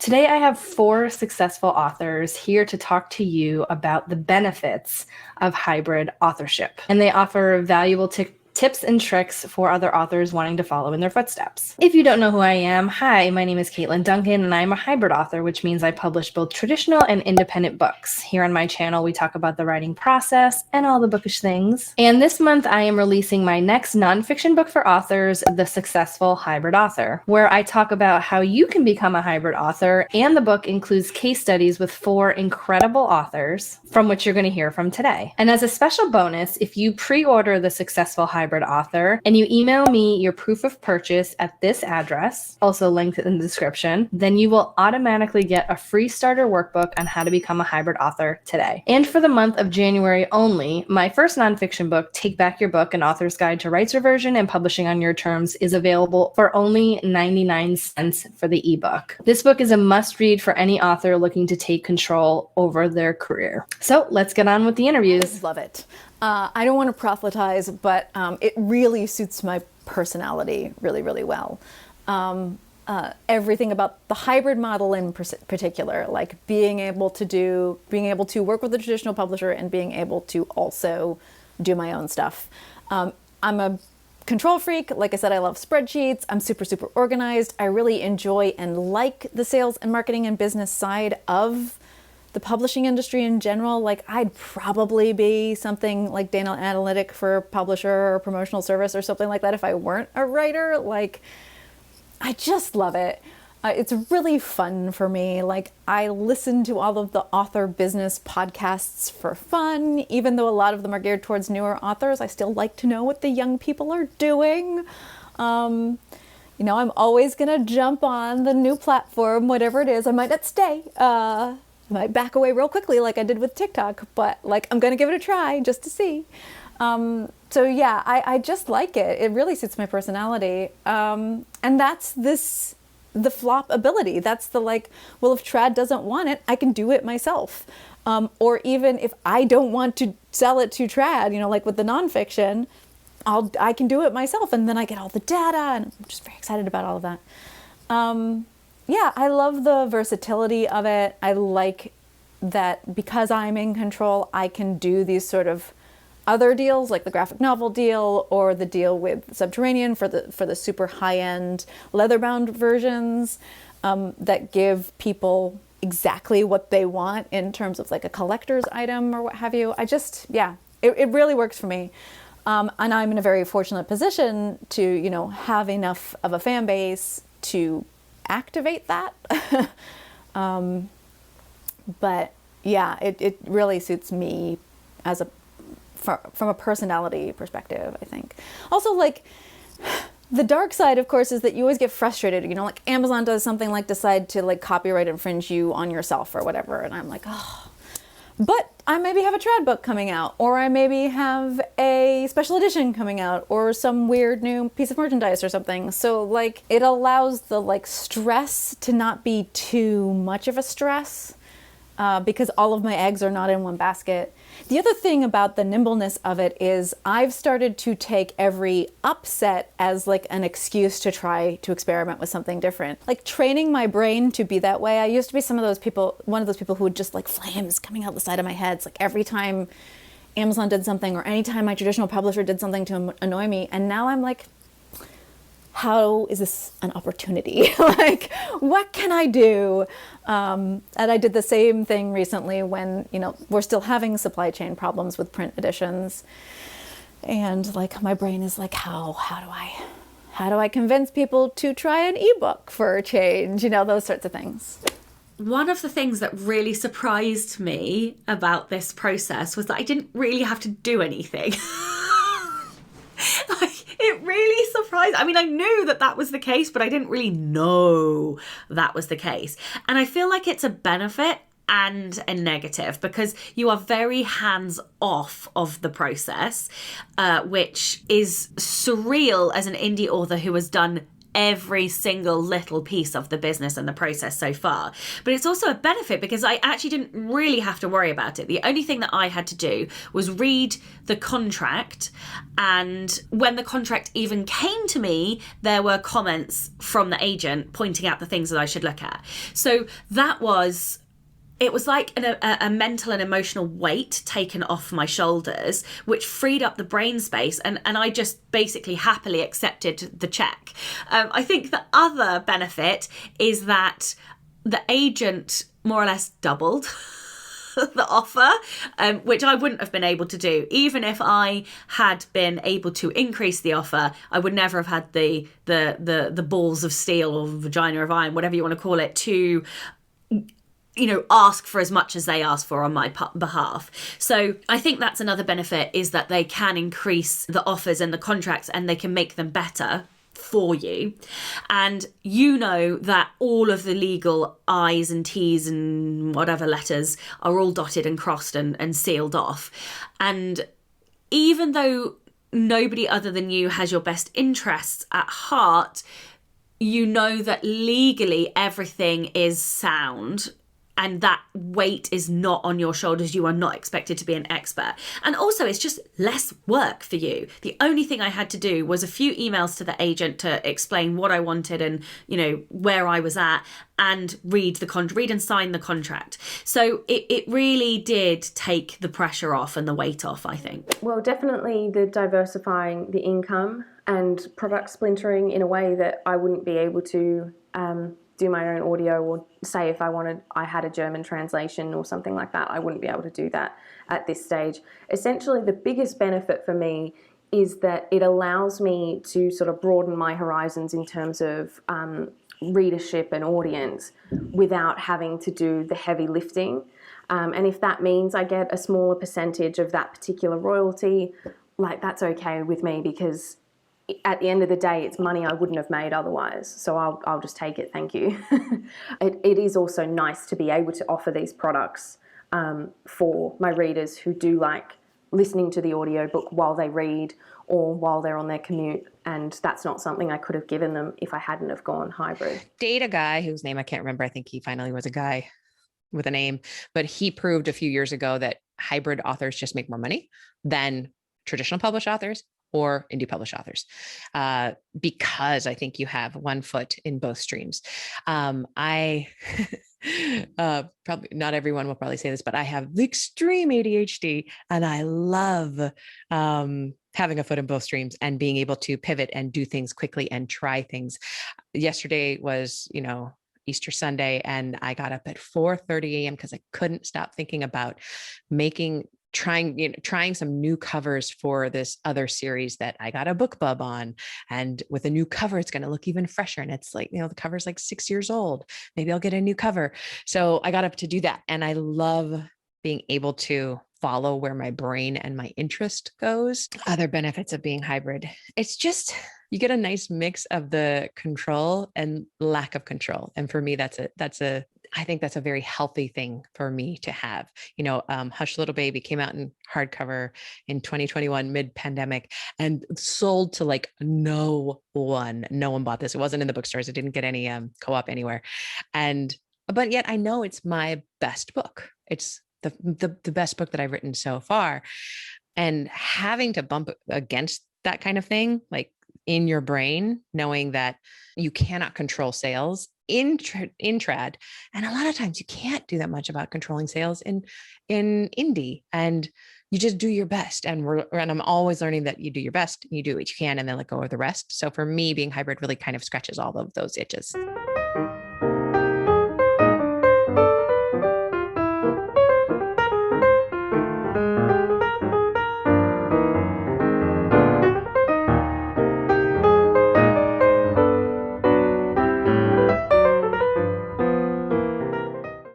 Today, I have 4 successful authors here to talk to you about the benefits of hybrid authorship. And they offer valuable tips and tricks for other authors wanting to follow in their footsteps. If you don't know who I am, hi, my name is Katlyn Duncan, and I'm a hybrid author, which means I publish both traditional and independent books. Here on my channel, we talk about the writing process and all the bookish things. And this month, I am releasing my next nonfiction book for authors, The Successful Hybrid Author, where I talk about how you can become a hybrid author, and the book includes case studies with 4 incredible authors from which you're going to hear from today. And as a special bonus, if you pre-order The Successful Hybrid Author and you email me your proof of purchase at this address, also linked in the description, then you will automatically get a free starter workbook on how to become a hybrid author today. And for the month of January only, my first nonfiction book, Take Back Your Book, An Author's Guide to Rights Reversion and Publishing on Your Terms, is available for only 99 cents for the ebook. This book is a must-read for any author looking to take control over their career. So let's get on with the interviews. Love it. I don't want to proselytize, but it really suits my personality really, really well. Everything about the hybrid model in particular, like being able to work with a traditional publisher and being able to also do my own stuff. I'm a control freak. Like I said, I love spreadsheets. I'm super, super organized. I really enjoy and like the sales and marketing and business side of the publishing industry in general. Like I'd probably be something like data analytic for a publisher or promotional service or something like that if I weren't a writer. Like I just love it. It's really fun for me. Like I listen to all of the author business podcasts for fun, even though a lot of them are geared towards newer authors. I still like to know what the young people are doing. I'm always going to jump on the new platform, whatever it is. I might not stay. Might back away real quickly like I did with TikTok, but like I'm gonna give it a try just to see. So yeah, I just like it. It really suits my personality. And that's the flop ability. That's the well, if Trad doesn't want it, I can do it myself. Or even if I don't want to sell it to Trad, like with the nonfiction, I can do it myself, and then I get all the data, and I'm just very excited about all of that. Yeah, I love the versatility of it. I like that because I'm in control, I can do these sort of other deals, like the graphic novel deal or the deal with Subterranean for the super high-end leather-bound versions that give people exactly what they want in terms of like a collector's item or what have you. It really works for me. And I'm in a very fortunate position to, have enough of a fan base to activate that. But yeah, it really suits me from a personality perspective, I think. Also, like, the dark side, of course, is that you always get frustrated. Like Amazon does something like decide to like copyright infringe you on yourself or whatever. And I'm like, oh, but I maybe have a trad book coming out, or I maybe have a special edition coming out, or some weird new piece of merchandise or something. So like it allows the like stress to not be too much of a stress because all of my eggs are not in one basket. The other thing about the nimbleness of it is I've started to take every upset as like an excuse to try to experiment with something different. Like training my brain to be that way. I used to be one of those people who would just like flames coming out the side of my head. It's like every time Amazon did something or anytime my traditional publisher did something to annoy me. And now I'm like, how is this an opportunity? Like, what can I do? And I did the same thing recently when, we're still having supply chain problems with print editions. And like, my brain is like, how do I convince people to try an ebook for a change? Those sorts of things. One of the things that really surprised me about this process was that I didn't really have to do anything. It really surprised. I mean, I knew that was the case, but I didn't really know that was the case. And I feel like it's a benefit and a negative because you are very hands off of the process, which is surreal as an indie author who has done every single little piece of the business and the process so far. But it's also a benefit because I actually didn't really have to worry about it. The only thing that I had to do was read the contract, and when the contract even came to me, there were comments from the agent pointing out the things that I should look at. So it was like a mental and emotional weight taken off my shoulders, which freed up the brain space. And I just basically happily accepted the check. I think the other benefit is that the agent more or less doubled the offer, which I wouldn't have been able to do. Even if I had been able to increase the offer, I would never have had the balls of steel or vagina of iron, whatever you want to call it, to ask for as much as they ask for on my behalf. So I think that's another benefit, is that they can increase the offers and the contracts, and they can make them better for you. And that all of the legal I's and T's and whatever letters are all dotted and crossed and sealed off. And even though nobody other than you has your best interests at heart, that legally everything is sound, and that weight is not on your shoulders. You are not expected to be an expert. And also, it's just less work for you. The only thing I had to do was a few emails to the agent to explain what I wanted and, where I was at, and read and sign the contract. So it really did take the pressure off and the weight off, I think. Well, definitely the diversifying the income and product splintering in a way that I wouldn't be able to do my own audio, or say if I had a German translation or something like that, I wouldn't be able to do that at this stage. Essentially, the biggest benefit for me is that it allows me to sort of broaden my horizons in terms of readership and audience without having to do the heavy lifting. And if that means I get a smaller percentage of that particular royalty, that's okay with me, because at the end of the day, it's money I wouldn't have made otherwise. So I'll just take it, thank you. It is also nice to be able to offer these products for my readers who do like listening to the audiobook while they read or while they're on their commute. And that's not something I could have given them if I hadn't have gone hybrid. Date a guy whose name I can't remember. I think he finally was a guy with a name, but he proved a few years ago that hybrid authors just make more money than traditional published authors or indie published authors, because I think you have one foot in both streams. I probably not everyone will probably say this, but I have the extreme ADHD, and I love having a foot in both streams and being able to pivot and do things quickly and try things. Yesterday was, Easter Sunday, and I got up at 4:30 a.m. because I couldn't stop thinking about trying some new covers for this other series that I got a book bub on, and with a new cover, it's going to look even fresher. And it's like, the cover's like 6 years old. Maybe I'll get a new cover. So I got up to do that. And I love being able to follow where my brain and my interest goes. Other benefits of being hybrid. It's just, you get a nice mix of the control and lack of control. And for me, I think that's a very healthy thing for me to have. Hush Little Baby came out in hardcover in 2021, mid-pandemic, and sold to no one bought this. It wasn't in the bookstores. It didn't get any co-op anywhere. But yet I know it's my best book. It's the best book that I've written so far. And having to bump against that kind of thing, in your brain, knowing that you cannot control sales in trad. And a lot of times you can't do that much about controlling sales in indie, and you just do your best. And I'm always learning that you do your best, you do what you can, and then let go of the rest. So for me, being hybrid really kind of scratches all of those itches.